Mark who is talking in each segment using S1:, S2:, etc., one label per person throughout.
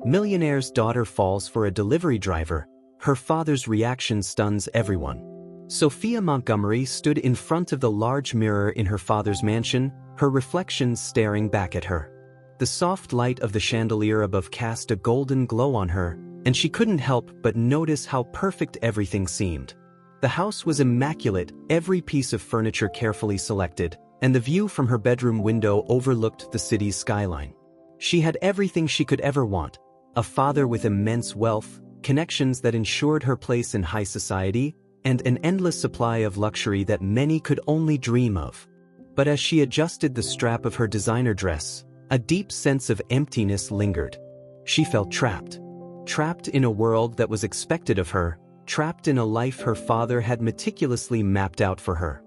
S1: Millionaire's daughter falls for a delivery driver. Her father's reaction stuns everyone. Sophia Montgomery stood in front of the large mirror in her father's mansion, her reflection staring back at her. The soft light of the chandelier above cast a golden glow on her, and she couldn't help but notice how perfect everything seemed. The house was immaculate, every piece of furniture carefully selected, and the view from her bedroom window overlooked the city's skyline. She had everything she could ever want: a father with immense wealth, connections that ensured her place in high society, and an endless supply of luxury that many could only dream of. But as she adjusted the strap of her designer dress, a deep sense of emptiness lingered. She felt trapped. Trapped in a world that was expected of her, trapped in a life her father had meticulously mapped out for her.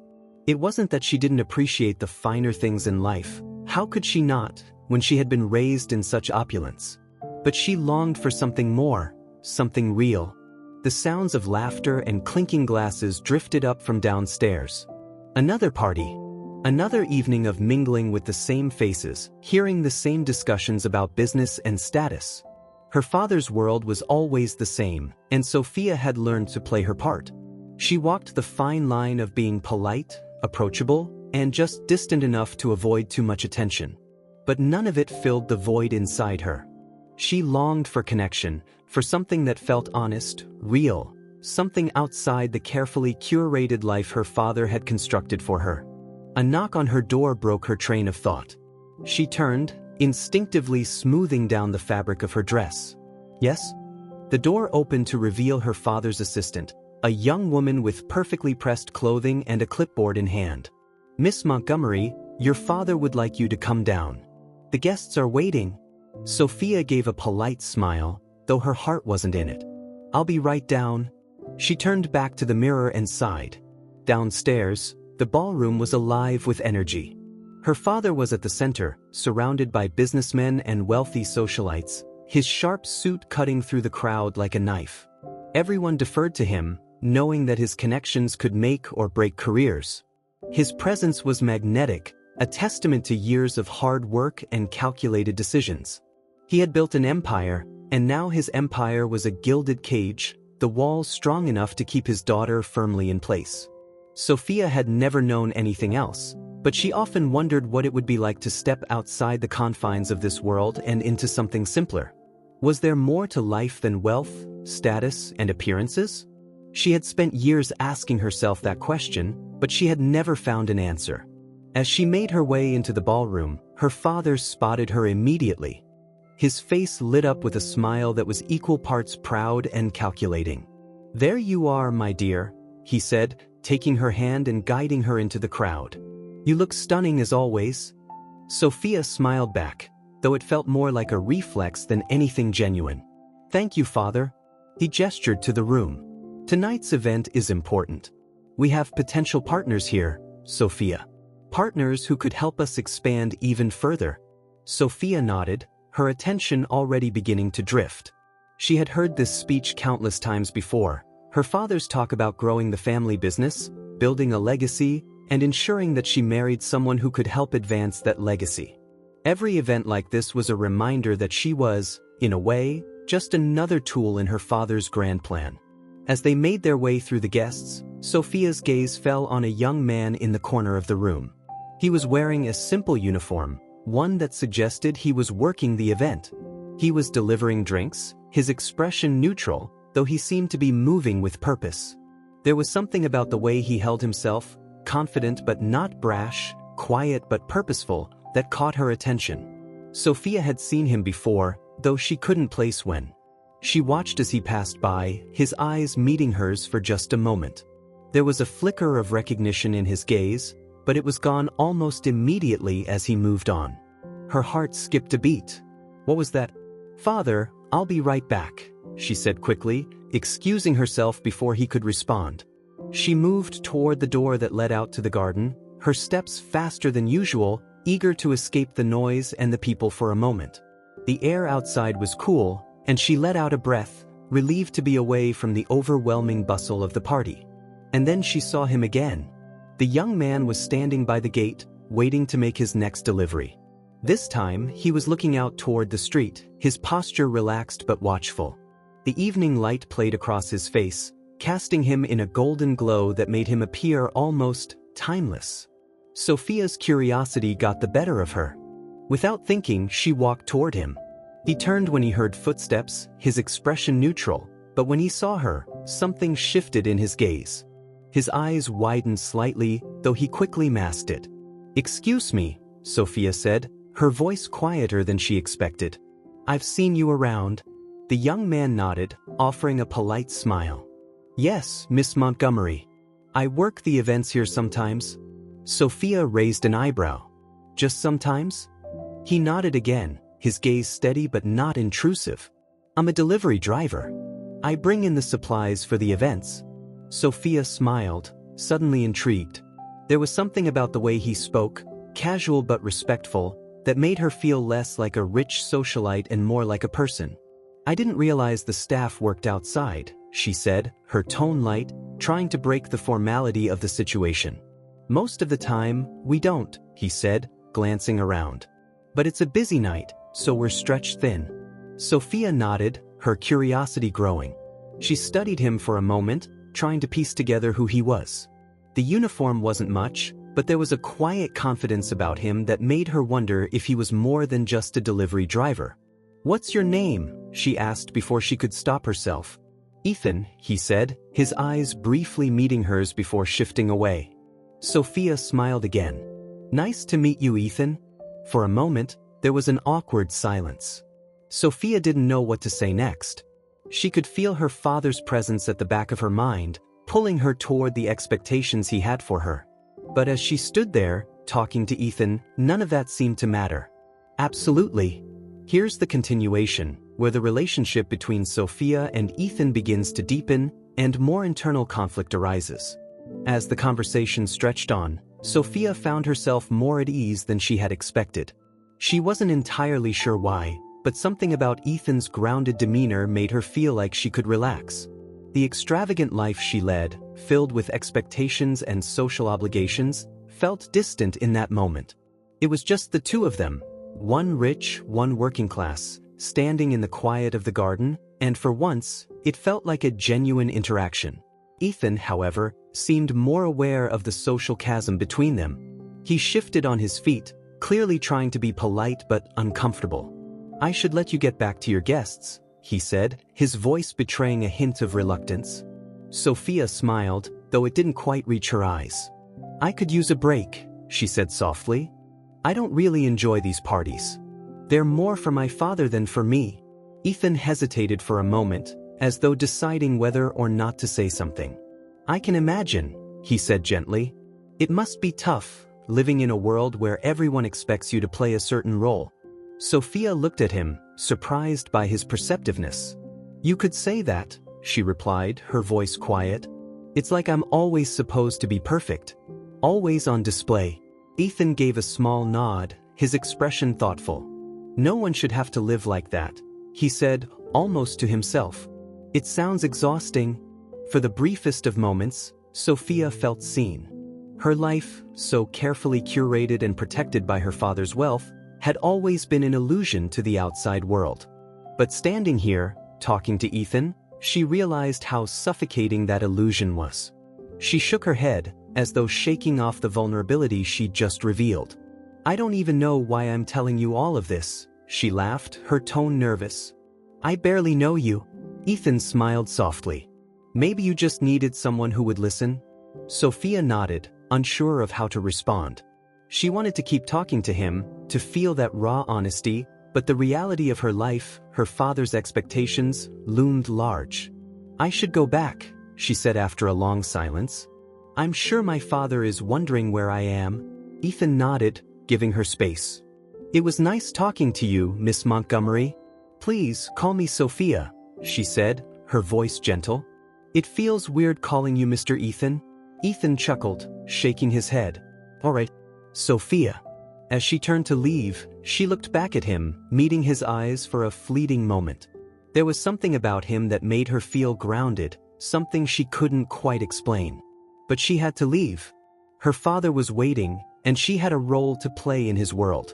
S1: It wasn't that she didn't appreciate the finer things in life. How could she not, when she had been raised in such opulence? But she longed for something more, something real. The sounds of laughter and clinking glasses drifted up from downstairs. Another party. Another evening of mingling with the same faces, hearing the same discussions about business and status. Her father's world was always the same, and Sophia had learned to play her part. She walked the fine line of being polite, approachable, and just distant enough to avoid too much attention. But none of it filled the void inside her. She longed for connection, for something that felt honest, real, something outside the carefully curated life her father had constructed for her. A knock on her door broke her train of thought. She turned, instinctively smoothing down the fabric of her dress. Yes? The door opened to reveal her father's assistant, a young woman with perfectly pressed clothing and a clipboard in hand. "Miss Montgomery, your father would like you to come down. The guests are waiting." Sophia gave a polite smile, though her heart wasn't in it. "I'll be right down." She turned back to the mirror and sighed. Downstairs, the ballroom was alive with energy. Her father was at the center, surrounded by businessmen and wealthy socialites, his sharp suit cutting through the crowd like a knife. Everyone deferred to him, knowing that his connections could make or break careers. His presence was magnetic, a testament to years of hard work and calculated decisions. He had built an empire, and now his empire was a gilded cage, the walls strong enough to keep his daughter firmly in place. Sophia had never known anything else, but she often wondered what it would be like to step outside the confines of this world and into something simpler. Was there more to life than wealth, status, and appearances? She had spent years asking herself that question, but she had never found an answer. As she made her way into the ballroom, her father spotted her immediately. His face lit up with a smile that was equal parts proud and calculating. "There you are, my dear," he said, taking her hand and guiding her into the crowd. "You look stunning as always." Sophia smiled back, though it felt more like a reflex than anything genuine. "Thank you, Father." He gestured to the room. "Tonight's event is important. We have potential partners here, Sophia. Partners who could help us expand even further." Sophia nodded, her attention already beginning to drift. She had heard this speech countless times before, her father's talk about growing the family business, building a legacy, and ensuring that she married someone who could help advance that legacy. Every event like this was a reminder that she was, in a way, just another tool in her father's grand plan. As they made their way through the guests, Sophia's gaze fell on a young man in the corner of the room. He was wearing a simple uniform, one that suggested he was working the event. He was delivering drinks, his expression neutral, though he seemed to be moving with purpose. There was something about the way he held himself, confident but not brash, quiet but purposeful, that caught her attention. Sophia had seen him before, though she couldn't place when. She watched as he passed by, his eyes meeting hers for just a moment. There was a flicker of recognition in his gaze, but it was gone almost immediately as he moved on. Her heart skipped a beat. What was that? "Father, I'll be right back," she said quickly, excusing herself before he could respond. She moved toward the door that led out to the garden, her steps faster than usual, eager to escape the noise and the people for a moment. The air outside was cool, and she let out a breath, relieved to be away from the overwhelming bustle of the party. And then she saw him again. The young man was standing by the gate, waiting to make his next delivery. This time, he was looking out toward the street, his posture relaxed but watchful. The evening light played across his face, casting him in a golden glow that made him appear almost timeless. Sophia's curiosity got the better of her. Without thinking, she walked toward him. He turned when he heard footsteps, his expression neutral, but when he saw her, something shifted in his gaze. His eyes widened slightly, though he quickly masked it. "Excuse me," Sophia said, her voice quieter than she expected. "I've seen you around." The young man nodded, offering a polite smile. "Yes, Miss Montgomery. I work the events here sometimes." Sophia raised an eyebrow. "Just sometimes?" He nodded again, his gaze steady but not intrusive. "I'm a delivery driver. I bring in the supplies for the events." Sophia smiled, suddenly intrigued. There was something about the way he spoke, casual but respectful, that made her feel less like a rich socialite and more like a person. "I didn't realize the staff worked outside," she said, her tone light, trying to break the formality of the situation. "Most of the time, we don't," he said, glancing around. "But it's a busy night, so we're stretched thin." Sophia nodded, her curiosity growing. She studied him for a moment, trying to piece together who he was. The uniform wasn't much, but there was a quiet confidence about him that made her wonder if he was more than just a delivery driver. "What's your name?" she asked before she could stop herself. "Ethan," he said, his eyes briefly meeting hers before shifting away. Sophia smiled again. "Nice to meet you, Ethan." For a moment, there was an awkward silence. Sophia didn't know what to say next. She could feel her father's presence at the back of her mind, pulling her toward the expectations he had for her. But as she stood there, talking to Ethan, none of that seemed to matter. Absolutely. Here's the continuation, where the relationship between Sophia and Ethan begins to deepen, and more internal conflict arises. As the conversation stretched on, Sophia found herself more at ease than she had expected. She wasn't entirely sure why, but something about Ethan's grounded demeanor made her feel like she could relax. The extravagant life she led, filled with expectations and social obligations, felt distant in that moment. It was just the two of them, one rich, one working class, standing in the quiet of the garden, and for once, it felt like a genuine interaction. Ethan, however, seemed more aware of the social chasm between them. He shifted on his feet, clearly trying to be polite but uncomfortable. "I should let you get back to your guests," he said, his voice betraying a hint of reluctance. Sophia smiled, though it didn't quite reach her eyes. "I could use a break," she said softly. "I don't really enjoy these parties. They're more for my father than for me." Ethan hesitated for a moment, as though deciding whether or not to say something. "I can imagine," he said gently. "It must be tough, living in a world where everyone expects you to play a certain role." Sophia looked at him, surprised by his perceptiveness. "You could say that," she replied, her voice quiet. "It's like I'm always supposed to be perfect. Always on display." Ethan gave a small nod, his expression thoughtful. "No one should have to live like that," he said, almost to himself. "It sounds exhausting." For the briefest of moments, Sophia felt seen. Her life, so carefully curated and protected by her father's wealth, had always been an illusion to the outside world. But standing here, talking to Ethan, she realized how suffocating that illusion was. She shook her head, as though shaking off the vulnerability she'd just revealed. "I don't even know why I'm telling you all of this," she laughed, her tone nervous. "I barely know you." Ethan smiled softly. "Maybe you just needed someone who would listen?" Sophia nodded, unsure of how to respond. She wanted to keep talking to him, to feel that raw honesty, but the reality of her life, her father's expectations, loomed large. "I should go back," she said after a long silence. "I'm sure my father is wondering where I am." Ethan nodded, giving her space. "It was nice talking to you, Miss Montgomery. Please call me Sophia," she said, her voice gentle. "It feels weird calling you Mr. Ethan." Ethan chuckled, shaking his head. "All right, Sophia." As she turned to leave, she looked back at him, meeting his eyes for a fleeting moment. There was something about him that made her feel grounded, something she couldn't quite explain. But she had to leave. Her father was waiting, and she had a role to play in his world.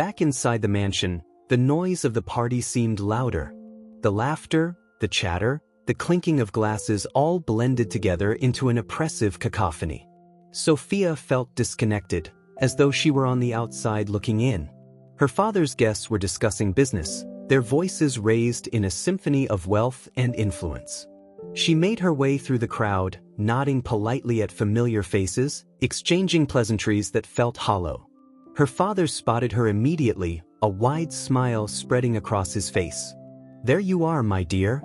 S1: Back inside the mansion, the noise of the party seemed louder. The laughter, the chatter, the clinking of glasses all blended together into an oppressive cacophony. Sophia felt disconnected, as though she were on the outside looking in. Her father's guests were discussing business, their voices raised in a symphony of wealth and influence. She made her way through the crowd, nodding politely at familiar faces, exchanging pleasantries that felt hollow. Her father spotted her immediately, a wide smile spreading across his face. "There you are, my dear.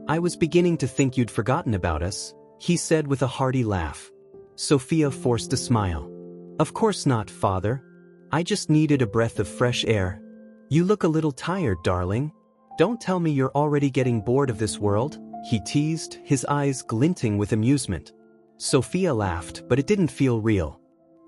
S1: I was beginning to think you'd forgotten about us," he said with a hearty laugh. Sophia forced a smile. "Of course not, father. I just needed a breath of fresh air." "You look a little tired, darling. Don't tell me you're already getting bored of this world," he teased, his eyes glinting with amusement. Sophia laughed, but it didn't feel real.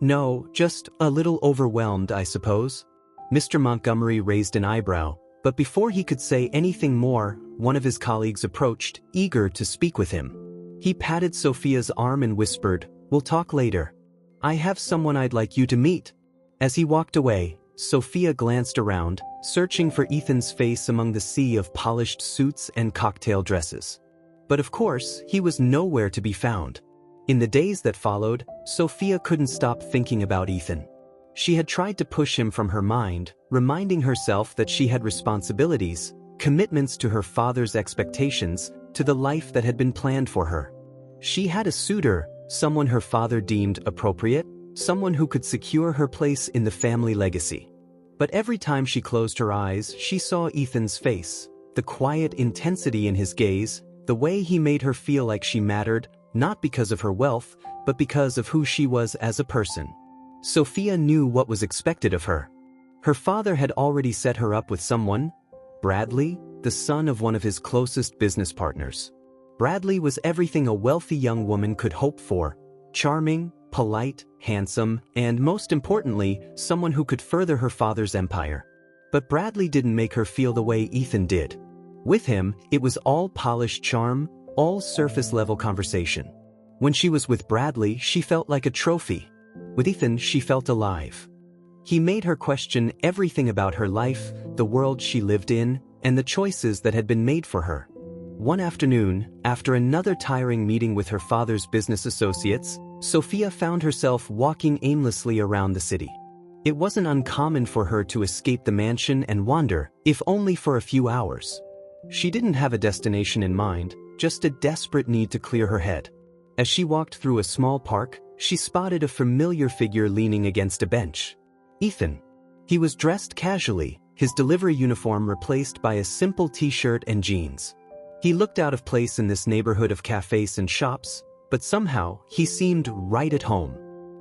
S1: "No, just a little overwhelmed, I suppose." Mr. Montgomery raised an eyebrow, but before he could say anything more, one of his colleagues approached, eager to speak with him. He patted Sophia's arm and whispered, "We'll talk later. I have someone I'd like you to meet." As he walked away, Sophia glanced around, searching for Ethan's face among the sea of polished suits and cocktail dresses. But of course, he was nowhere to be found. In the days that followed, Sophia couldn't stop thinking about Ethan. She had tried to push him from her mind, reminding herself that she had responsibilities, commitments to her father's expectations, to the life that had been planned for her. She had a suitor, someone her father deemed appropriate, someone who could secure her place in the family legacy. But every time she closed her eyes, she saw Ethan's face, the quiet intensity in his gaze, the way he made her feel like she mattered, not because of her wealth, but because of who she was as a person. Sophia knew what was expected of her. Her father had already set her up with someone, Bradley, the son of one of his closest business partners. Bradley was everything a wealthy young woman could hope for: charming, polite, handsome, and most importantly, someone who could further her father's empire. But Bradley didn't make her feel the way Ethan did. With him, it was all polished charm, all surface-level conversation. When she was with Bradley, she felt like a trophy. With Ethan, she felt alive. He made her question everything about her life, the world she lived in, and the choices that had been made for her. One afternoon, after another tiring meeting with her father's business associates, Sophia found herself walking aimlessly around the city. It wasn't uncommon for her to escape the mansion and wander, if only for a few hours. She didn't have a destination in mind, just a desperate need to clear her head. As she walked through a small park, she spotted a familiar figure leaning against a bench. Ethan. He was dressed casually, his delivery uniform replaced by a simple t-shirt and jeans. He looked out of place in this neighborhood of cafes and shops, but somehow he seemed right at home.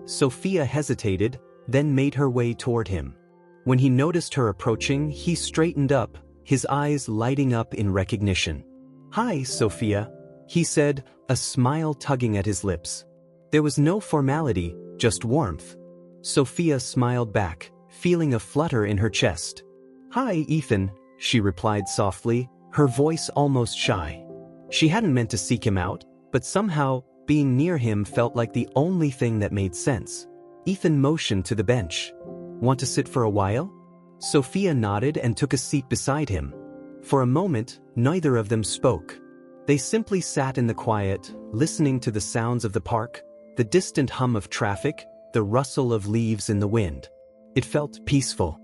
S1: Sophia hesitated, then made her way toward him. When he noticed her approaching, he straightened up, his eyes lighting up in recognition. "Hi, Sophia," he said, a smile tugging at his lips. There was no formality, just warmth. Sophia smiled back, feeling a flutter in her chest. "Hi, Ethan," she replied softly, her voice almost shy. She hadn't meant to seek him out, but somehow, being near him felt like the only thing that made sense. Ethan motioned to the bench. "Want to sit for a while?" Sophia nodded and took a seat beside him. For a moment, neither of them spoke. They simply sat in the quiet, listening to the sounds of the park, the distant hum of traffic, the rustle of leaves in the wind. It felt peaceful.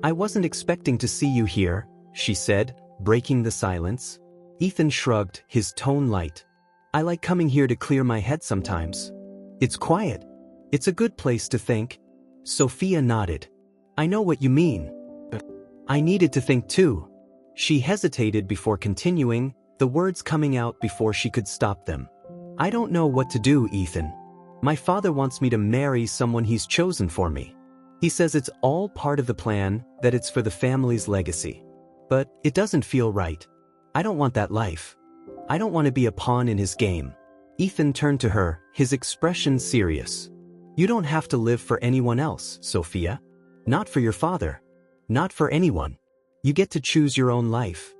S1: "I wasn't expecting to see you here," she said, breaking the silence. Ethan shrugged, his tone light. "I like coming here to clear my head sometimes. It's quiet. It's a good place to think." Sophia nodded. "I know what you mean. I needed to think too." She hesitated before continuing, the words coming out before she could stop them. "I don't know what to do, Ethan. My father wants me to marry someone he's chosen for me. He says it's all part of the plan, that it's for the family's legacy. But it doesn't feel right. I don't want that life. I don't want to be a pawn in his game." Ethan turned to her, his expression serious. "You don't have to live for anyone else, Sophia. Not for your father. Not for anyone. You get to choose your own life."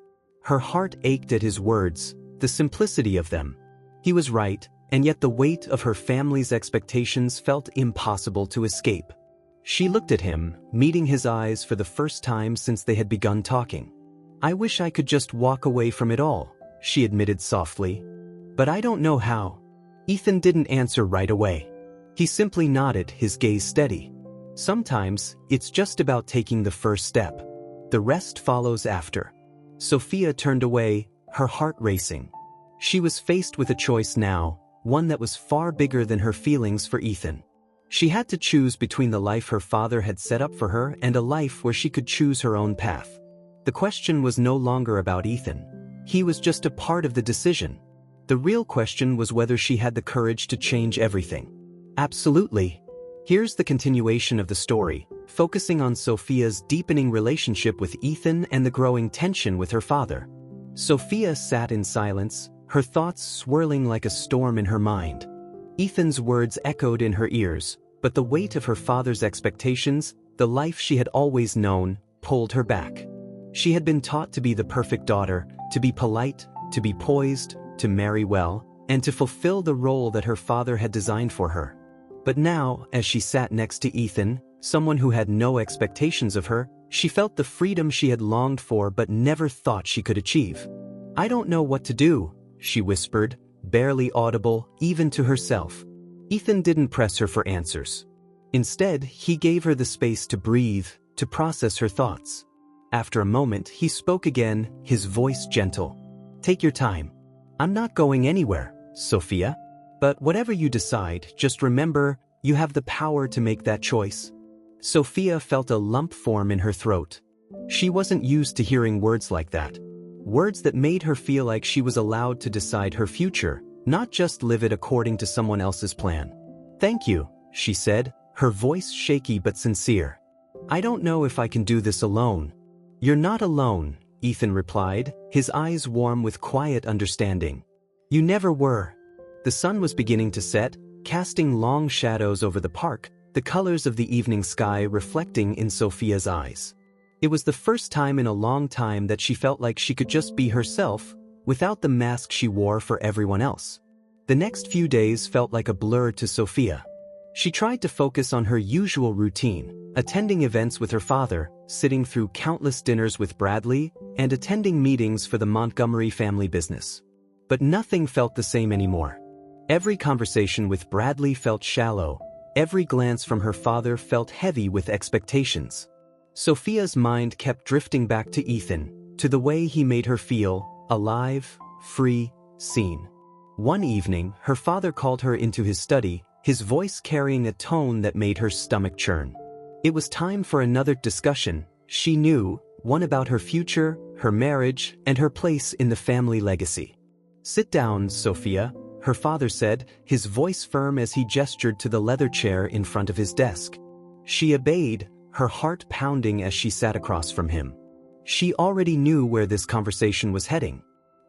S1: Her heart ached at his words, the simplicity of them. He was right, and yet the weight of her family's expectations felt impossible to escape. She looked at him, meeting his eyes for the first time since they had begun talking. "I wish I could just walk away from it all," she admitted softly. "But I don't know how." Ethan didn't answer right away. He simply nodded, his gaze steady. Sometimes, it's just about taking the first step. The rest follows after. Sophia turned away, her heart racing. She was faced with a choice now, one that was far bigger than her feelings for Ethan. She had to choose between the life her father had set up for her and a life where she could choose her own path. The question was no longer about Ethan. He was just a part of the decision. The real question was whether she had the courage to change everything. Absolutely. Here's the continuation of the story, focusing on Sophia's deepening relationship with Ethan and the growing tension with her father. Sophia sat in silence, her thoughts swirling like a storm in her mind. Ethan's words echoed in her ears, but the weight of her father's expectations, the life she had always known, pulled her back. She had been taught to be the perfect daughter, to be polite, to be poised, to marry well, and to fulfill the role that her father had designed for her. But now, as she sat next to Ethan, someone who had no expectations of her, she felt the freedom she had longed for but never thought she could achieve. "I don't know what to do," she whispered, barely audible even to herself. Ethan didn't press her for answers. Instead, he gave her the space to breathe, to process her thoughts. After a moment, he spoke again, his voice gentle. "Take your time. I'm not going anywhere, Sophia. But whatever you decide, just remember, you have the power to make that choice." Sophia felt a lump form in her throat. She wasn't used to hearing words like that. Words that made her feel like she was allowed to decide her future, not just live it according to someone else's plan. "Thank you," she said, her voice shaky but sincere. "I don't know if I can do this alone." "You're not alone," Ethan replied, his eyes warm with quiet understanding. "You never were." The sun was beginning to set, casting long shadows over the park, the colors of the evening sky reflecting in Sophia's eyes. It was the first time in a long time that she felt like she could just be herself, without the mask she wore for everyone else. The next few days felt like a blur to Sophia. She tried to focus on her usual routine, attending events with her father, sitting through countless dinners with Bradley, and attending meetings for the Montgomery family business. But nothing felt the same anymore. Every conversation with Bradley felt shallow, every glance from her father felt heavy with expectations. Sophia's mind kept drifting back to Ethan, to the way he made her feel, alive, free, seen. One evening, her father called her into his study, his voice carrying a tone that made her stomach churn. It was time for another discussion, she knew, one about her future, her marriage, and her place in the family legacy. "Sit down, Sophia," her father said, his voice firm as he gestured to the leather chair in front of his desk. She obeyed, her heart pounding as she sat across from him. She already knew where this conversation was heading.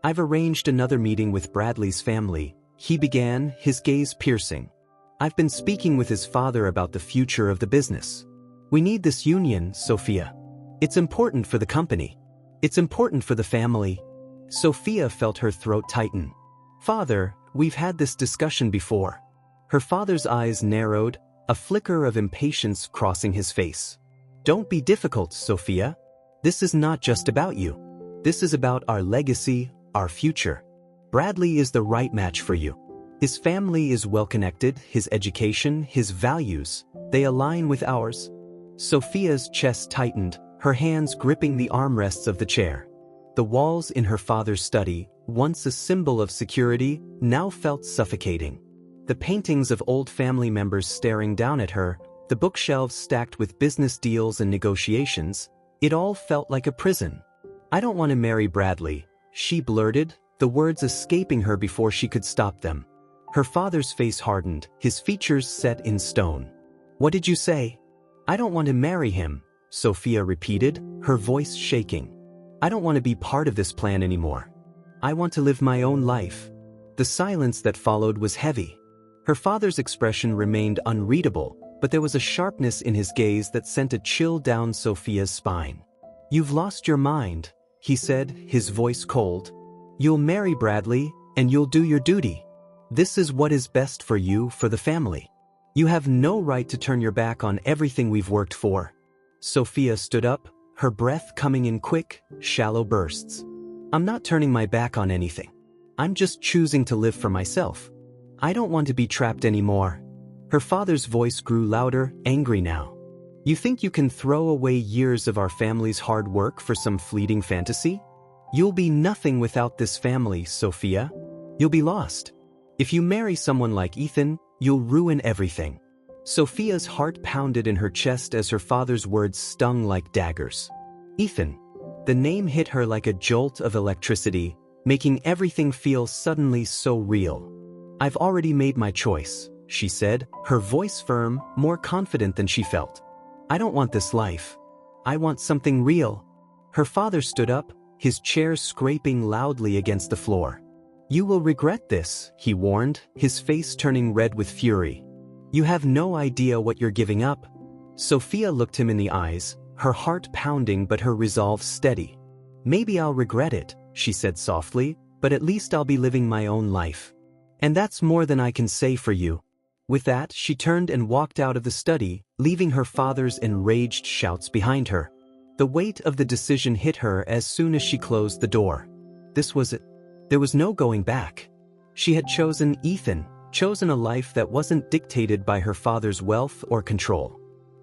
S1: "I've arranged another meeting with Bradley's family," he began, his gaze piercing. "I've been speaking with his father about the future of the business. We need this union, Sophia. It's important for the company. It's important for the family." Sophia felt her throat tighten. "Father, we've had this discussion before." Her father's eyes narrowed, a flicker of impatience crossing his face. "Don't be difficult, Sophia. This is not just about you. This is about our legacy, our future. Bradley is the right match for you. His family is well-connected, his education, his values, they align with ours." Sophia's chest tightened, her hands gripping the armrests of the chair. The walls in her father's study, once a symbol of security, now felt suffocating. The paintings of old family members staring down at her, the bookshelves stacked with business deals and negotiations, it all felt like a prison. "I don't want to marry Bradley," she blurted, the words escaping her before she could stop them. Her father's face hardened, his features set in stone. "What did you say?" "I don't want to marry him," Sophia repeated, her voice shaking. "I don't want to be part of this plan anymore. I want to live my own life." The silence that followed was heavy. Her father's expression remained unreadable, but there was a sharpness in his gaze that sent a chill down Sophia's spine. "You've lost your mind," he said, his voice cold. "You'll marry Bradley, and you'll do your duty. This is what is best for you, for the family." You have no right to turn your back on everything we've worked for. Sophia stood up, her breath coming in quick, shallow bursts. I'm not turning my back on anything. I'm just choosing to live for myself. I don't want to be trapped anymore. Her father's voice grew louder, angry now. You think you can throw away years of our family's hard work for some fleeting fantasy? You'll be nothing without this family, Sophia. You'll be lost. If you marry someone like Ethan, you'll ruin everything. Sophia's heart pounded in her chest as her father's words stung like daggers. Ethan. The name hit her like a jolt of electricity, making everything feel suddenly so real. I've already made my choice, she said, her voice firm, more confident than she felt. I don't want this life. I want something real. Her father stood up, his chair scraping loudly against the floor. You will regret this, he warned, his face turning red with fury. You have no idea what you're giving up. Sophia looked him in the eyes, her heart pounding but her resolve steady. Maybe I'll regret it, she said softly, but at least I'll be living my own life. And that's more than I can say for you. With that, she turned and walked out of the study, leaving her father's enraged shouts behind her. The weight of the decision hit her as soon as she closed the door. This was it. There was no going back. She had chosen Ethan, chosen a life that wasn't dictated by her father's wealth or control.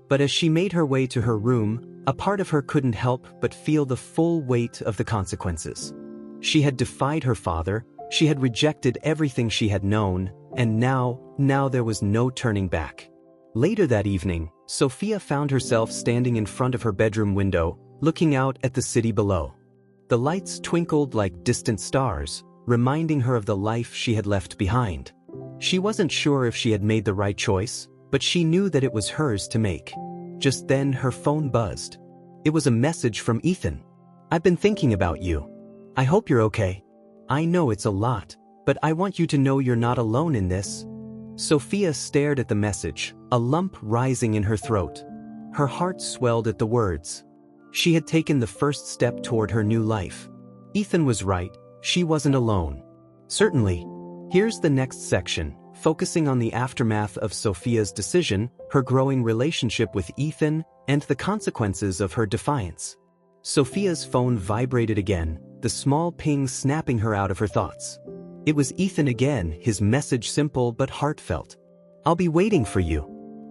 S1: But as she made her way to her room, a part of her couldn't help but feel the full weight of the consequences. She had defied her father, she had rejected everything she had known, and now there was no turning back. Later that evening, Sophia found herself standing in front of her bedroom window, looking out at the city below. The lights twinkled like distant stars, reminding her of the life she had left behind. She wasn't sure if she had made the right choice, but she knew that it was hers to make. Just then her phone buzzed. It was a message from Ethan. I've been thinking about you. I hope you're okay. I know it's a lot, but I want you to know you're not alone in this. Sophia stared at the message, a lump rising in her throat. Her heart swelled at the words. She had taken the first step toward her new life. Ethan was right, she wasn't alone. Certainly. Here's the next section, focusing on the aftermath of Sophia's decision, her growing relationship with Ethan, and the consequences of her defiance. Sophia's phone vibrated again, the small ping snapping her out of her thoughts. It was Ethan again, his message simple but heartfelt. I'll be waiting for you.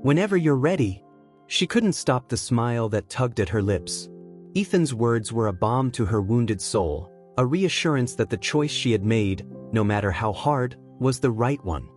S1: Whenever you're ready. She couldn't stop the smile that tugged at her lips. Ethan's words were a balm to her wounded soul, a reassurance that the choice she had made, no matter how hard, was the right one.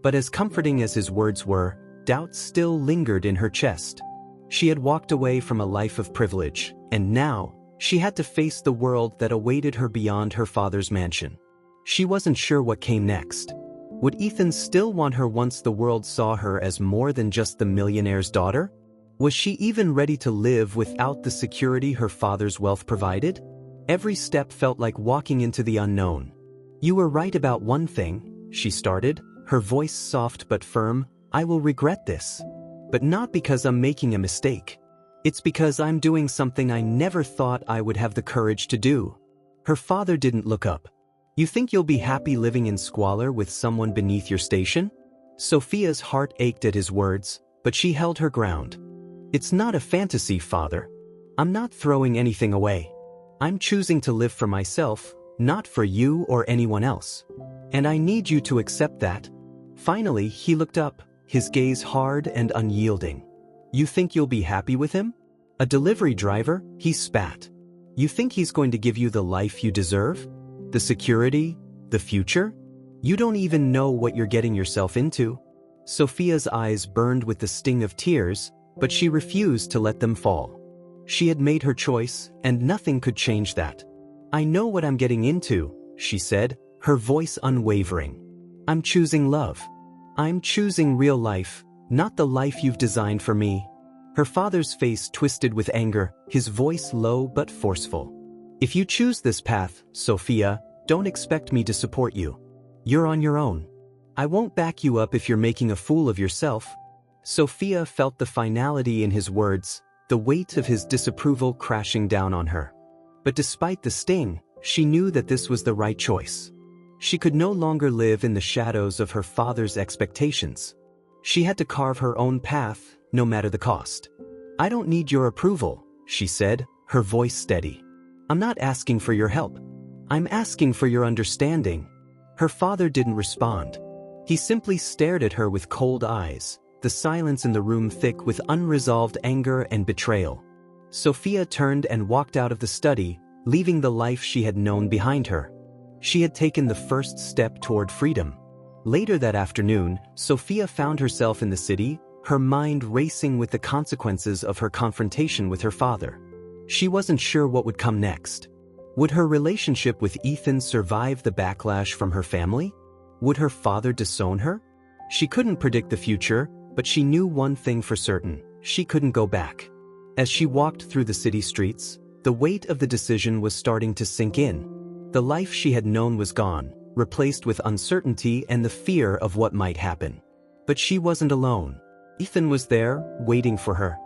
S1: But as comforting as his words were, doubt still lingered in her chest. She had walked away from a life of privilege, and now, she had to face the world that awaited her beyond her father's mansion. She wasn't sure what came next. Would Ethan still want her once the world saw her as more than just the millionaire's daughter? Was she even ready to live without the security her father's wealth provided? Every step felt like walking into the unknown. You were right about one thing, she started, her voice soft but firm. I will regret this. But not because I'm making a mistake. It's because I'm doing something I never thought I would have the courage to do. Her father didn't look up. You think you'll be happy living in squalor with someone beneath your station? Sophia's heart ached at his words, but she held her ground. It's not a fantasy, father. I'm not throwing anything away. I'm choosing to live for myself, not for you or anyone else. And I need you to accept that. Finally, he looked up, his gaze hard and unyielding. You think you'll be happy with him? A delivery driver? He spat. You think he's going to give you the life you deserve? The security? The future? You don't even know what you're getting yourself into. Sophia's eyes burned with the sting of tears, but she refused to let them fall. She had made her choice, and nothing could change that. I know what I'm getting into, she said, her voice unwavering. I'm choosing love. I'm choosing real life, not the life you've designed for me. Her father's face twisted with anger, his voice low but forceful. If you choose this path, Sophia, don't expect me to support you. You're on your own. I won't back you up if you're making a fool of yourself. Sophia felt the finality in his words, the weight of his disapproval crashing down on her. But despite the sting, she knew that this was the right choice. She could no longer live in the shadows of her father's expectations. She had to carve her own path, no matter the cost. "I don't need your approval," she said, her voice steady. "I'm not asking for your help. I'm asking for your understanding." Her father didn't respond. He simply stared at her with cold eyes, the silence in the room thick with unresolved anger and betrayal. Sophia turned and walked out of the study, leaving the life she had known behind her. She had taken the first step toward freedom. Later that afternoon, Sophia found herself in the city, her mind racing with the consequences of her confrontation with her father. She wasn't sure what would come next. Would her relationship with Ethan survive the backlash from her family? Would her father disown her? She couldn't predict the future, but she knew one thing for certain: she couldn't go back. As she walked through the city streets, the weight of the decision was starting to sink in. The life she had known was gone, replaced with uncertainty and the fear of what might happen. But she wasn't alone. Ethan was there, waiting for her.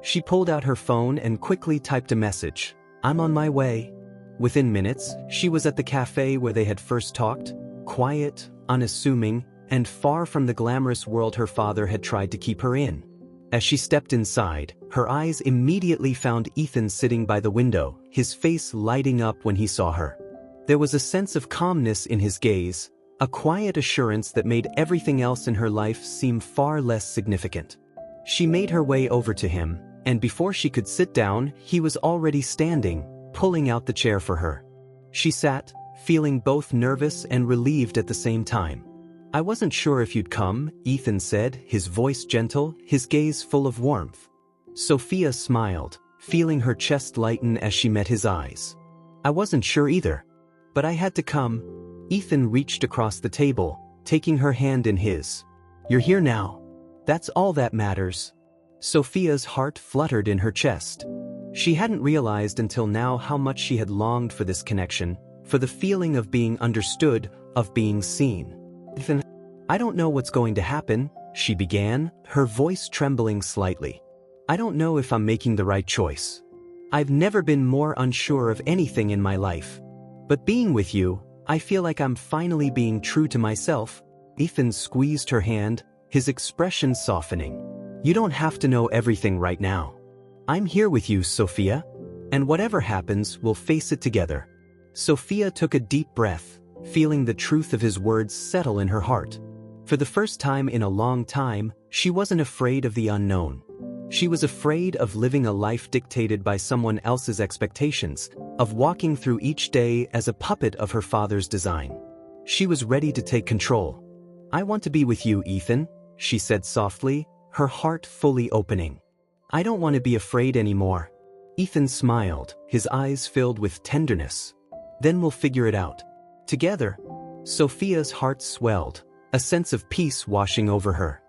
S1: She pulled out her phone and quickly typed a message: "I'm on my way." Within minutes, she was at the cafe where they had first talked, quiet, unassuming, and far from the glamorous world her father had tried to keep her in. As she stepped inside, her eyes immediately found Ethan sitting by the window, his face lighting up when he saw her. There was a sense of calmness in his gaze, a quiet assurance that made everything else in her life seem far less significant. She made her way over to him, and before she could sit down, he was already standing, pulling out the chair for her. She sat, feeling both nervous and relieved at the same time. "I wasn't sure if you'd come," Ethan said, his voice gentle, his gaze full of warmth. Sophia smiled, feeling her chest lighten as she met his eyes. "I wasn't sure either. But I had to come." Ethan reached across the table, taking her hand in his. "You're here now. That's all that matters." Sophia's heart fluttered in her chest. She hadn't realized until now how much she had longed for this connection, for the feeling of being understood, of being seen. "Ethan, I don't know what's going to happen," she began, her voice trembling slightly. "I don't know if I'm making the right choice. I've never been more unsure of anything in my life. But being with you, I feel like I'm finally being true to myself." Ethan squeezed her hand, his expression softening. "You don't have to know everything right now. I'm here with you, Sophia. And whatever happens, we'll face it together." Sophia took a deep breath, feeling the truth of his words settle in her heart. For the first time in a long time, she wasn't afraid of the unknown. She was afraid of living a life dictated by someone else's expectations, of walking through each day as a puppet of her father's design. She was ready to take control. "I want to be with you, Ethan," she said softly, her heart fully opening. "I don't want to be afraid anymore." Ethan smiled, his eyes filled with tenderness. "Then we'll figure it out. Together." Sophia's heart swelled, a sense of peace washing over her.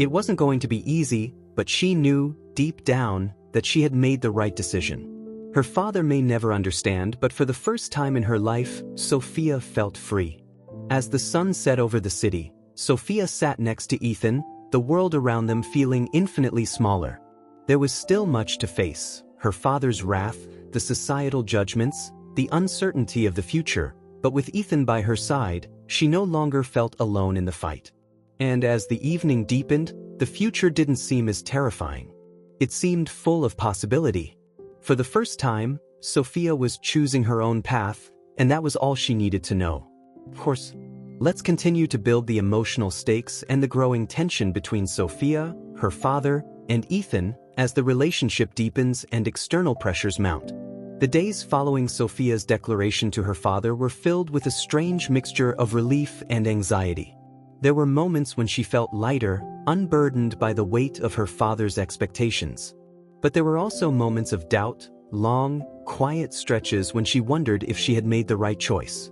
S1: It wasn't going to be easy, but she knew, deep down, that she had made the right decision. Her father may never understand, but for the first time in her life, Sophia felt free. As the sun set over the city, Sophia sat next to Ethan, the world around them feeling infinitely smaller. There was still much to face: her father's wrath, the societal judgments, the uncertainty of the future, but with Ethan by her side, she no longer felt alone in the fight. And as the evening deepened, the future didn't seem as terrifying. It seemed full of possibility. For the first time, Sophia was choosing her own path, and that was all she needed to know. Of course, let's continue to build the emotional stakes and the growing tension between Sophia, her father, and Ethan as the relationship deepens and external pressures mount. The days following Sophia's declaration to her father were filled with a strange mixture of relief and anxiety. There were moments when she felt lighter, unburdened by the weight of her father's expectations. But there were also moments of doubt, long, quiet stretches when she wondered if she had made the right choice.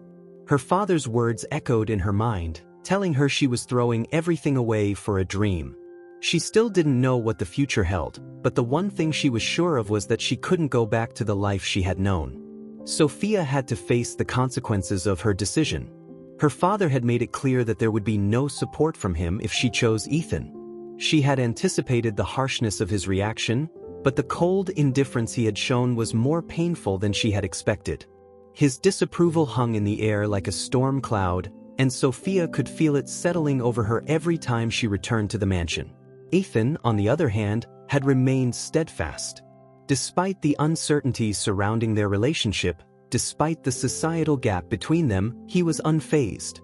S1: Her father's words echoed in her mind, telling her she was throwing everything away for a dream. She still didn't know what the future held, but the one thing she was sure of was that she couldn't go back to the life she had known. Sophia had to face the consequences of her decision. Her father had made it clear that there would be no support from him if she chose Ethan. She had anticipated the harshness of his reaction, but the cold indifference he had shown was more painful than she had expected. His disapproval hung in the air like a storm cloud, and Sophia could feel it settling over her every time she returned to the mansion. Ethan, on the other hand, had remained steadfast. Despite the uncertainty surrounding their relationship, despite the societal gap between them, he was unfazed.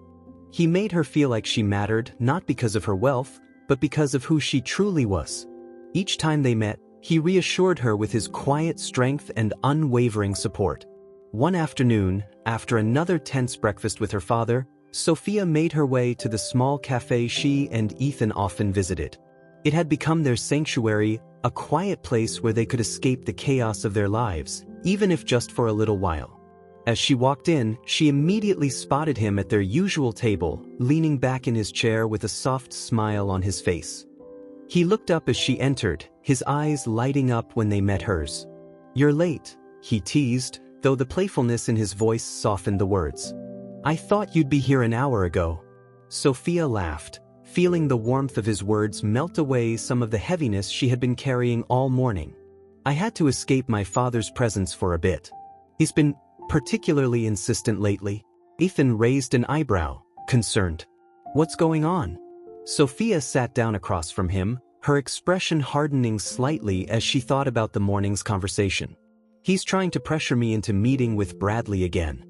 S1: He made her feel like she mattered not because of her wealth, but because of who she truly was. Each time they met, he reassured her with his quiet strength and unwavering support. One afternoon, after another tense breakfast with her father, Sophia made her way to the small cafe she and Ethan often visited. It had become their sanctuary, a quiet place where they could escape the chaos of their lives, even if just for a little while. As she walked in, she immediately spotted him at their usual table, leaning back in his chair with a soft smile on his face. He looked up as she entered, his eyes lighting up when they met hers. "You're late," he teased, though the playfulness in his voice softened the words. "I thought you'd be here an hour ago." Sophia laughed, feeling the warmth of his words melt away some of the heaviness she had been carrying all morning. "I had to escape my father's presence for a bit. He's been particularly insistent lately." Ethan raised an eyebrow, concerned. "What's going on?" Sophia sat down across from him, her expression hardening slightly as she thought about the morning's conversation. "He's trying to pressure me into meeting with Bradley again.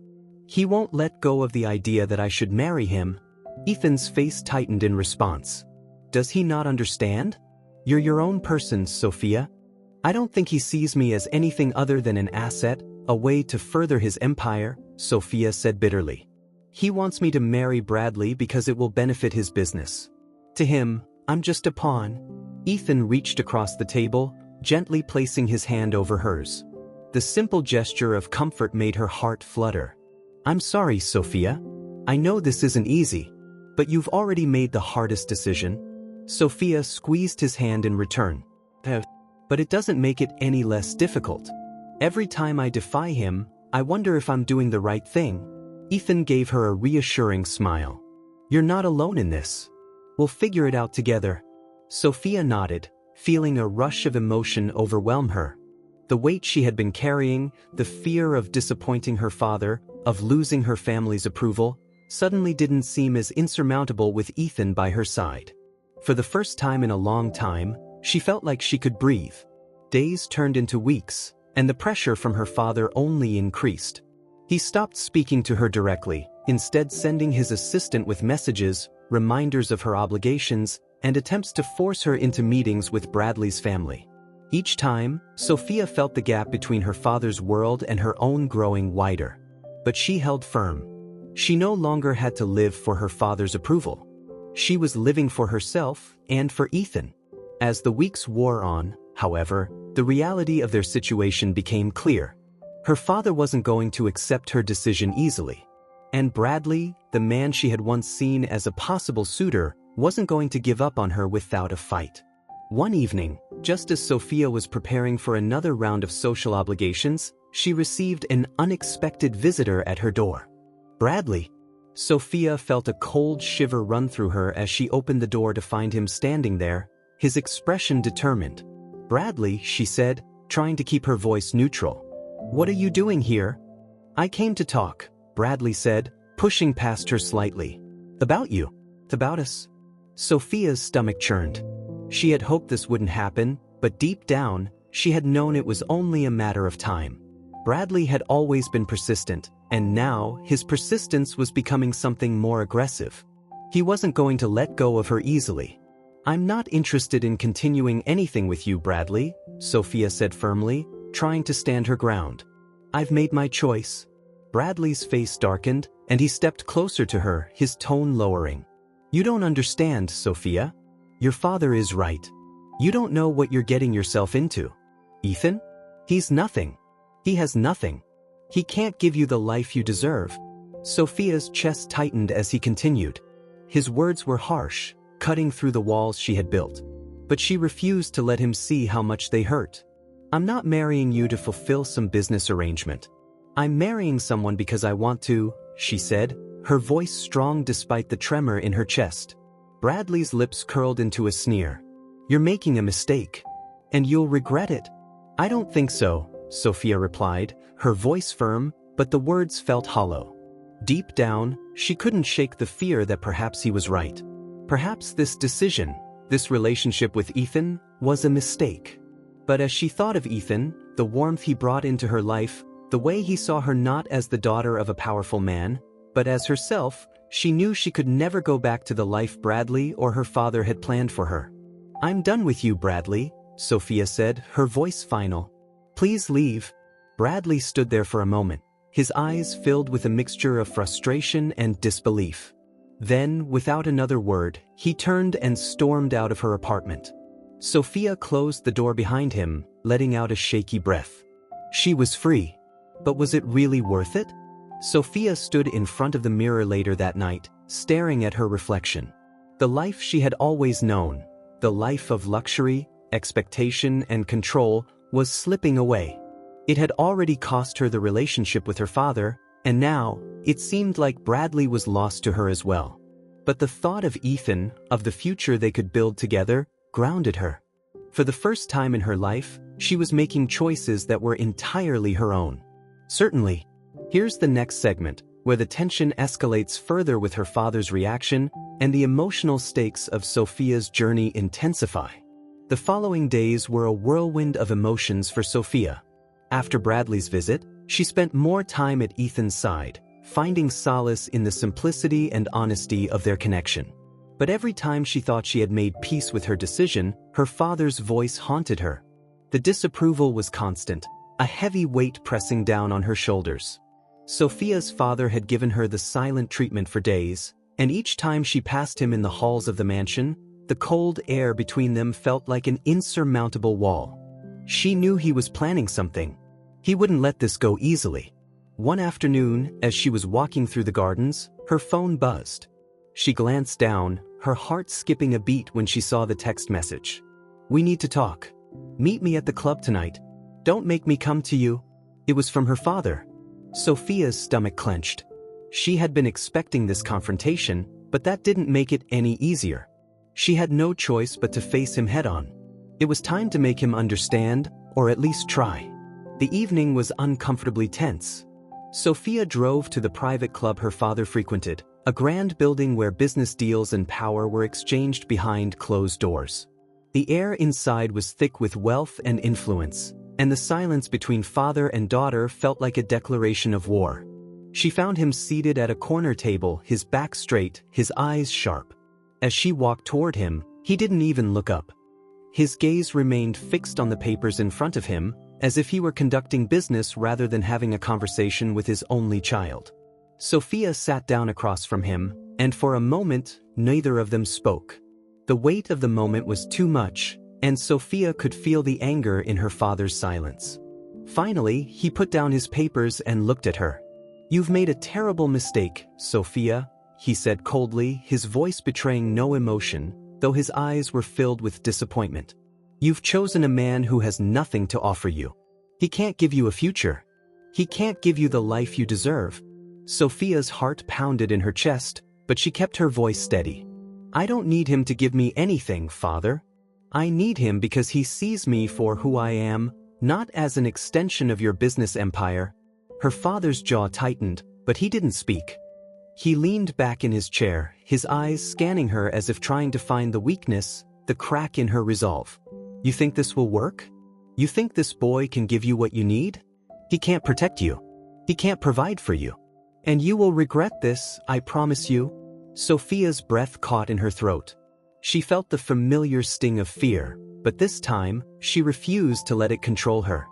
S1: He won't let go of the idea that I should marry him." Ethan's face tightened in response. "Does he not understand? You're your own person, Sophia. I don't think he sees me as anything other than an asset, a way to further his empire," Sophia said bitterly. "He wants me to marry Bradley because it will benefit his business. To him, I'm just a pawn." Ethan reached across the table, gently placing his hand over hers. The simple gesture of comfort made her heart flutter. "I'm sorry, Sophia. I know this isn't easy, but you've already made the hardest decision." Sophia squeezed his hand in return. "But it doesn't make it any less difficult. Every time I defy him, I wonder if I'm doing the right thing." Ethan gave her a reassuring smile. "You're not alone in this. We'll figure it out together." Sophia nodded, feeling a rush of emotion overwhelm her. The weight she had been carrying, the fear of disappointing her father, of losing her family's approval, suddenly didn't seem as insurmountable with Ethan by her side. For the first time in a long time, she felt like she could breathe. Days turned into weeks, and the pressure from her father only increased. He stopped speaking to her directly, instead sending his assistant with messages, reminders of her obligations, and attempts to force her into meetings with Bradley's family. Each time, Sophia felt the gap between her father's world and her own growing wider. But she held firm. She no longer had to live for her father's approval. She was living for herself and for Ethan. As the weeks wore on, however, the reality of their situation became clear. Her father wasn't going to accept her decision easily. And Bradley, the man she had once seen as a possible suitor, wasn't going to give up on her without a fight. One evening, just as Sophia was preparing for another round of social obligations, she received an unexpected visitor at her door. "Bradley." Sophia felt a cold shiver run through her as she opened the door to find him standing there, his expression determined. "Bradley," she said, trying to keep her voice neutral. "What are you doing here?" "I came to talk," Bradley said, pushing past her slightly. "About you. About us." Sophia's stomach churned. She had hoped this wouldn't happen, but deep down, she had known it was only a matter of time. Bradley had always been persistent, and now his persistence was becoming something more aggressive. He wasn't going to let go of her easily. "I'm not interested in continuing anything with you, Bradley," Sophia said firmly, trying to stand her ground. "I've made my choice." Bradley's face darkened, and he stepped closer to her, his tone lowering. "You don't understand, Sophia. Your father is right. You don't know what you're getting yourself into. Ethan? He's nothing. He has nothing. He can't give you the life you deserve." Sophia's chest tightened as he continued. His words were harsh, cutting through the walls she had built. But she refused to let him see how much they hurt. "I'm not marrying you to fulfill some business arrangement. I'm marrying someone because I want to," she said, her voice strong despite the tremor in her chest. Bradley's lips curled into a sneer. "You're making a mistake. And you'll regret it." "I don't think so," Sophia replied, her voice firm, but the words felt hollow. Deep down, she couldn't shake the fear that perhaps he was right. Perhaps this decision, this relationship with Ethan, was a mistake. But as she thought of Ethan, the warmth he brought into her life, the way he saw her not as the daughter of a powerful man, but as herself, she knew she could never go back to the life Bradley or her father had planned for her. "I'm done with you, Bradley," Sophia said, her voice final. "Please leave." Bradley stood there for a moment, his eyes filled with a mixture of frustration and disbelief. Then, without another word, he turned and stormed out of her apartment. Sophia closed the door behind him, letting out a shaky breath. She was free. But was it really worth it? Sophia stood in front of the mirror later that night, staring at her reflection. The life she had always known, the life of luxury, expectation, and control, was slipping away. It had already cost her the relationship with her father, and now, it seemed like Bradley was lost to her as well. But the thought of Ethan, of the future they could build together, grounded her. For the first time in her life, she was making choices that were entirely her own. Certainly. Here's the next segment, where the tension escalates further with her father's reaction, and the emotional stakes of Sophia's journey intensify. The following days were a whirlwind of emotions for Sophia. After Bradley's visit, she spent more time at Ethan's side, finding solace in the simplicity and honesty of their connection. But every time she thought she had made peace with her decision, her father's voice haunted her. The disapproval was constant, a heavy weight pressing down on her shoulders. Sophia's father had given her the silent treatment for days, and each time she passed him in the halls of the mansion, the cold air between them felt like an insurmountable wall. She knew he was planning something. He wouldn't let this go easily. One afternoon, as she was walking through the gardens, her phone buzzed. She glanced down, her heart skipping a beat when she saw the text message. "We need to talk. Meet me at the club tonight. Don't make me come to you." It was from her father. Sophia's stomach clenched. She had been expecting this confrontation, but that didn't make it any easier. She had no choice but to face him head-on. It was time to make him understand, or at least try. The evening was uncomfortably tense. Sophia drove to the private club her father frequented, a grand building where business deals and power were exchanged behind closed doors. The air inside was thick with wealth and influence, and the silence between father and daughter felt like a declaration of war. She found him seated at a corner table, his back straight, his eyes sharp. As she walked toward him, he didn't even look up. His gaze remained fixed on the papers in front of him, as if he were conducting business rather than having a conversation with his only child. Sophia sat down across from him, and for a moment, neither of them spoke. The weight of the moment was too much, and Sophia could feel the anger in her father's silence. Finally, he put down his papers and looked at her. "You've made a terrible mistake, Sophia," he said coldly, his voice betraying no emotion, though his eyes were filled with disappointment. "You've chosen a man who has nothing to offer you. He can't give you a future. He can't give you the life you deserve." Sophia's heart pounded in her chest, but she kept her voice steady. "I don't need him to give me anything, Father. I need him because he sees me for who I am, not as an extension of your business empire." Her father's jaw tightened, but he didn't speak. He leaned back in his chair, his eyes scanning her as if trying to find the weakness, the crack in her resolve. "You think this will work? You think this boy can give you what you need? He can't protect you. He can't provide for you. And you will regret this, I promise you." Sophia's breath caught in her throat. She felt the familiar sting of fear, but this time, she refused to let it control her.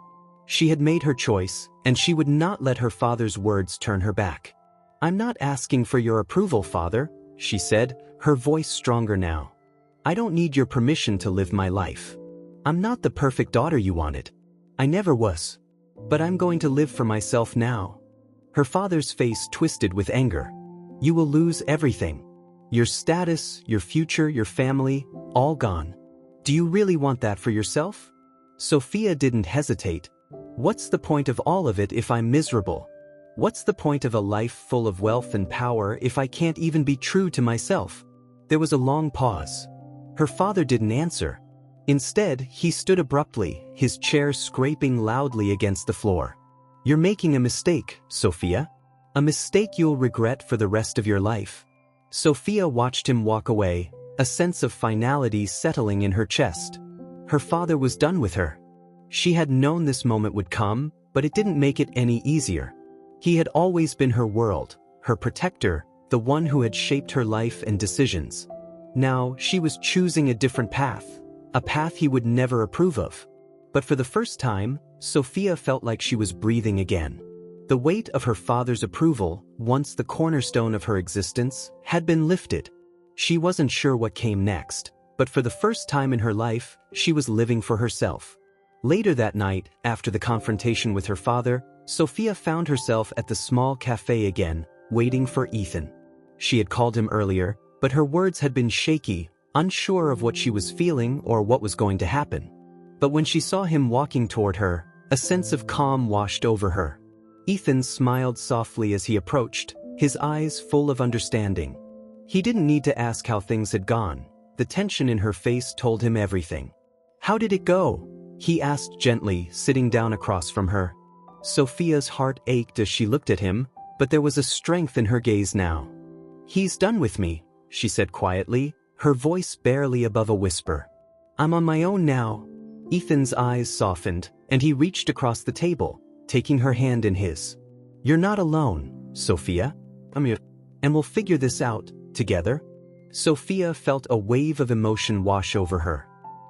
S1: She had made her choice, and she would not let her father's words turn her back. "I'm not asking for your approval, Father," she said, her voice stronger now. "I don't need your permission to live my life. I'm not the perfect daughter you wanted. I never was. But I'm going to live for myself now." Her father's face twisted with anger. "You will lose everything. Your status, your future, your family, all gone. Do you really want that for yourself?" Sophia didn't hesitate. "What's the point of all of it if I'm miserable? What's the point of a life full of wealth and power if I can't even be true to myself?" There was a long pause. Her father didn't answer. Instead, he stood abruptly, his chair scraping loudly against the floor. "You're making a mistake, Sophia. A mistake you'll regret for the rest of your life. Sophia watched him walk away, a sense of finality settling in her chest. Her father was done with her. She had known this moment would come, but it didn't make it any easier. He had always been her world, her protector, the one who had shaped her life and decisions. Now, she was choosing a different path, a path he would never approve of. But for the first time, Sophia felt like she was breathing again. The weight of her father's approval, once the cornerstone of her existence, had been lifted. She wasn't sure what came next, but for the first time in her life, she was living for herself. Later that night, after the confrontation with her father, Sophia found herself at the small cafe again, waiting for Ethan. She had called him earlier, but her words had been shaky, unsure of what she was feeling or what was going to happen. But when she saw him walking toward her, a sense of calm washed over her. Ethan smiled softly as he approached, his eyes full of understanding. He didn't need to ask how things had gone. The tension in her face told him everything. "How did it go?" he asked gently, sitting down across from her. Sophia's heart ached as she looked at him, but there was a strength in her gaze now. "He's done with me," she said quietly, her voice barely above a whisper. "I'm on my own now." Ethan's eyes softened, and he reached across the table, taking her hand in his. "You're not alone, Sophia. I'm here, and we'll figure this out, together." Sophia felt a wave of emotion wash over her.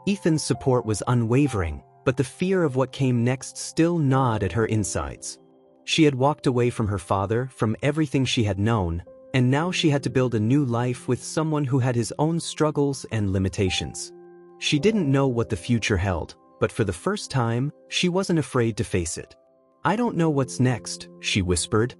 S1: Ethan's support was unwavering, but the fear of what came next still gnawed at her insides. She had walked away from her father, from everything she had known, and now she had to build a new life with someone who had his own struggles and limitations. She didn't know what the future held, but for the first time, she wasn't afraid to face it. "I don't know what's next," she whispered,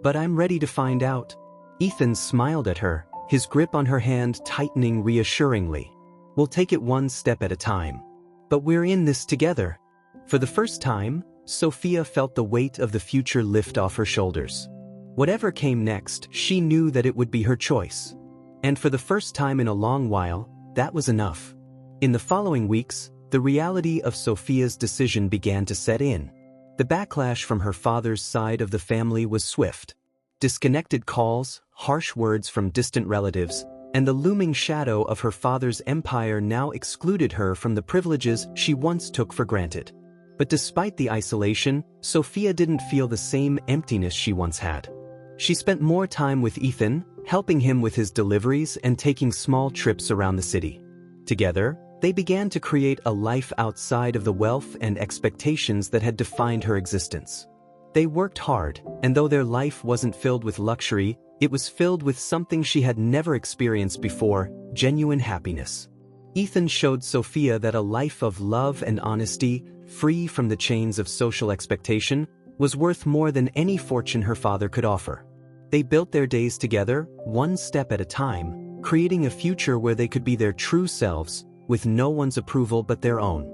S1: "but I'm ready to find out." Ethan smiled at her, his grip on her hand tightening reassuringly. "We'll take it one step at a time. But we're in this together." For the first time, Sophia felt the weight of the future lift off her shoulders. Whatever came next, she knew that it would be her choice. And for the first time in a long while, that was enough. In the following weeks, the reality of Sophia's decision began to set in. The backlash from her father's side of the family was swift. Disconnected calls, harsh words from distant relatives, and the looming shadow of her father's empire now excluded her from the privileges she once took for granted. But despite the isolation, Sophia didn't feel the same emptiness she once had. She spent more time with Ethan, helping him with his deliveries and taking small trips around the city. Together, they began to create a life outside of the wealth and expectations that had defined her existence. They worked hard, and though their life wasn't filled with luxury, it was filled with something she had never experienced before: genuine happiness. Ethan showed Sophia that a life of love and honesty, free from the chains of social expectation, was worth more than any fortune her father could offer. They built their days together, one step at a time, creating a future where they could be their true selves, with no one's approval but their own.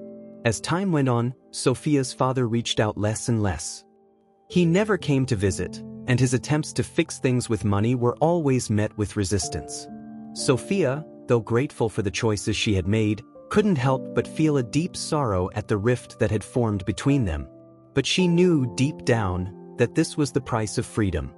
S1: As time went on, Sophia's father reached out less and less. He never came to visit, and his attempts to fix things with money were always met with resistance. Sophia, though grateful for the choices she had made, couldn't help but feel a deep sorrow at the rift that had formed between them. But she knew deep down that this was the price of freedom.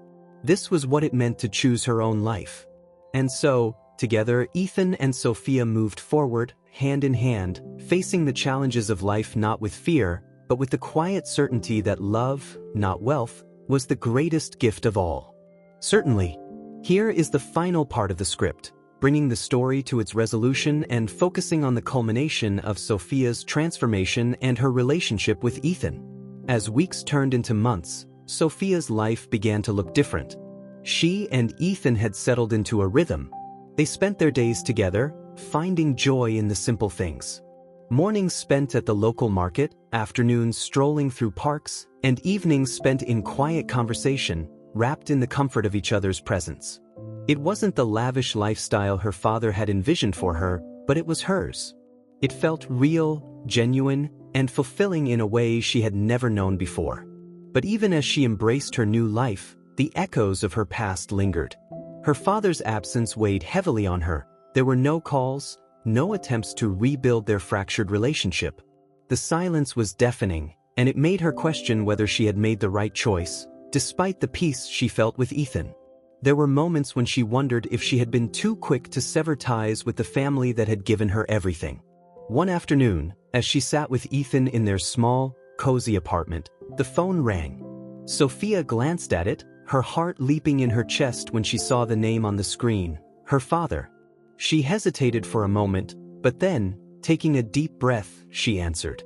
S1: This was what it meant to choose her own life. And so, together, Ethan and Sophia moved forward, hand in hand, facing the challenges of life not with fear, but with the quiet certainty that love, not wealth, was the greatest gift of all. Certainly. Here is the final part of the script, bringing the story to its resolution and focusing on the culmination of Sophia's transformation and her relationship with Ethan. As weeks turned into months, Sophia's life began to look different. She and Ethan had settled into a rhythm. They spent their days together, finding joy in the simple things. Mornings spent at the local market, afternoons strolling through parks, and evenings spent in quiet conversation, wrapped in the comfort of each other's presence. It wasn't the lavish lifestyle her father had envisioned for her, but it was hers. It felt real, genuine, and fulfilling in a way she had never known before. But even as she embraced her new life, the echoes of her past lingered. Her father's absence weighed heavily on her. There were no calls, no attempts to rebuild their fractured relationship. The silence was deafening, and it made her question whether she had made the right choice, despite the peace she felt with Ethan. There were moments when she wondered if she had been too quick to sever ties with the family that had given her everything. One afternoon, as she sat with Ethan in their small, cozy apartment, the phone rang. Sophia glanced at it, her heart leaping in her chest when she saw the name on the screen, her father. She hesitated for a moment, but then, taking a deep breath, she answered.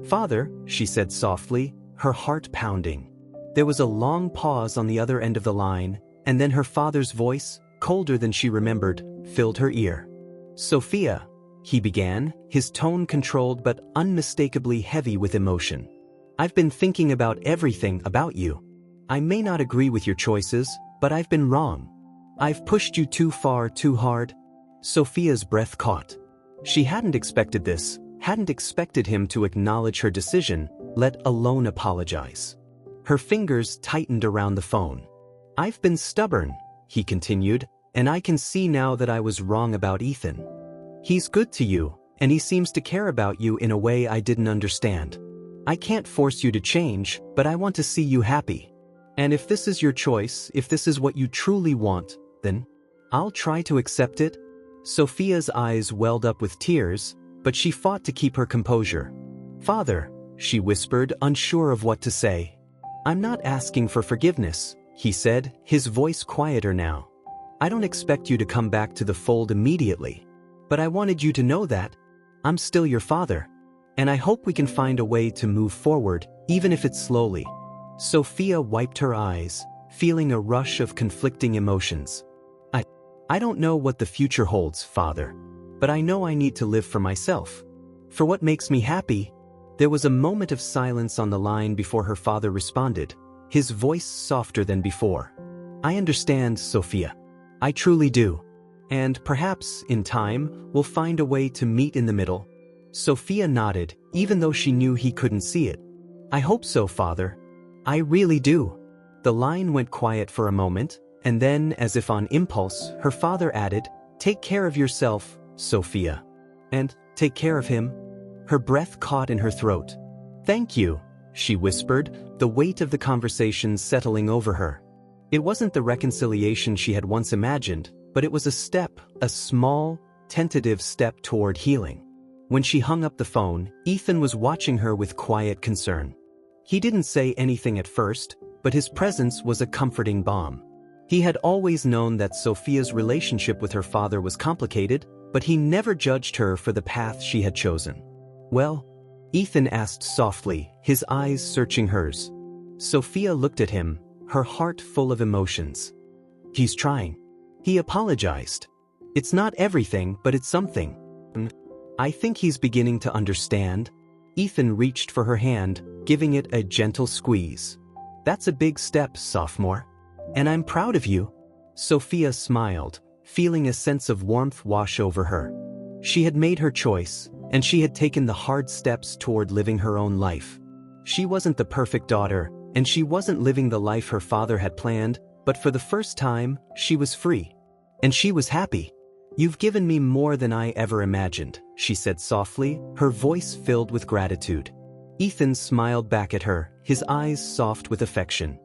S1: "Father," she said softly, her heart pounding. There was a long pause on the other end of the line, and then her father's voice, colder than she remembered, filled her ear. "Sophia," he began, his tone controlled but unmistakably heavy with emotion. "I've been thinking about everything about you. I may not agree with your choices, but I've been wrong. I've pushed you too far, too hard." Sophia's breath caught. She hadn't expected this, hadn't expected him to acknowledge her decision, let alone apologize. Her fingers tightened around the phone. "I've been stubborn," he continued, "and I can see now that I was wrong about Ethan. He's good to you, and he seems to care about you in a way I didn't understand. I can't force you to change, but I want to see you happy. And if this is your choice, if this is what you truly want, then I'll try to accept it." Sophia's eyes welled up with tears, but she fought to keep her composure. "Father," she whispered, unsure of what to say. "I'm not asking for forgiveness," he said, his voice quieter now. "I don't expect you to come back to the fold immediately. But I wanted you to know that I'm still your father. And I hope we can find a way to move forward, even if it's slowly." Sophia wiped her eyes, feeling a rush of conflicting emotions. I don't know what the future holds, Father. But I know I need to live for myself. For what makes me happy." There was a moment of silence on the line before her father responded, his voice softer than before. "I understand, Sophia. I truly do. And perhaps, in time, we'll find a way to meet in the middle." Sophia nodded, even though she knew he couldn't see it. "I hope so, Father. I really do." The line went quiet for a moment, and then, as if on impulse, her father added, "Take care of yourself, Sophia. And take care of him." Her breath caught in her throat. "Thank you," she whispered, the weight of the conversation settling over her. It wasn't the reconciliation she had once imagined, but it was a step, a small, tentative step toward healing. When she hung up the phone, Ethan was watching her with quiet concern. He didn't say anything at first, but his presence was a comforting balm. He had always known that Sophia's relationship with her father was complicated, but he never judged her for the path she had chosen. "Well?" Ethan asked softly, his eyes searching hers. Sophia looked at him, her heart full of emotions. "He's trying." He apologized. "It's not everything, but it's something. I think he's beginning to understand." Ethan reached for her hand, giving it a gentle squeeze. "That's a big step, sophomore. And I'm proud of you." Sophia smiled, feeling a sense of warmth wash over her. She had made her choice, and she had taken the hard steps toward living her own life. She wasn't the perfect daughter, and she wasn't living the life her father had planned, but for the first time, she was free. And she was happy. "You've given me more than I ever imagined," she said softly, her voice filled with gratitude. Ethan smiled back at her, his eyes soft with affection.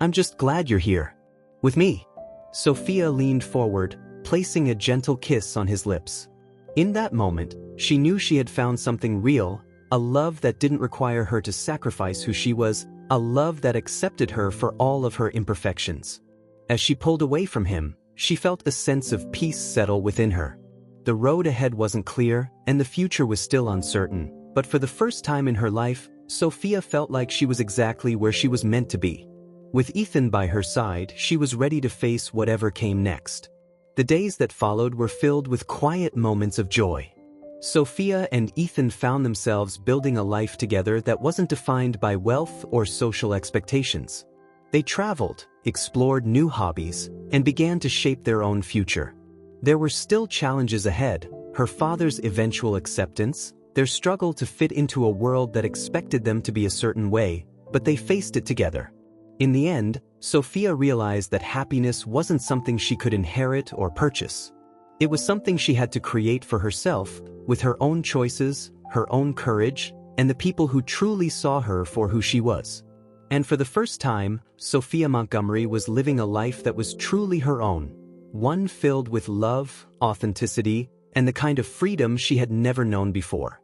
S1: "I'm just glad you're here. With me." Sophia leaned forward, placing a gentle kiss on his lips. In that moment, she knew she had found something real, a love that didn't require her to sacrifice who she was, a love that accepted her for all of her imperfections. As she pulled away from him, she felt a sense of peace settle within her. The road ahead wasn't clear, and the future was still uncertain, but for the first time in her life, Sophia felt like she was exactly where she was meant to be. With Ethan by her side, she was ready to face whatever came next. The days that followed were filled with quiet moments of joy. Sophia and Ethan found themselves building a life together that wasn't defined by wealth or social expectations. They traveled, explored new hobbies, and began to shape their own future. There were still challenges ahead: her father's eventual acceptance, their struggle to fit into a world that expected them to be a certain way, but they faced it together. In the end, Sophia realized that happiness wasn't something she could inherit or purchase. It was something she had to create for herself, with her own choices, her own courage, and the people who truly saw her for who she was. And for the first time, Sophia Montgomery was living a life that was truly her own. One filled with love, authenticity, and the kind of freedom she had never known before.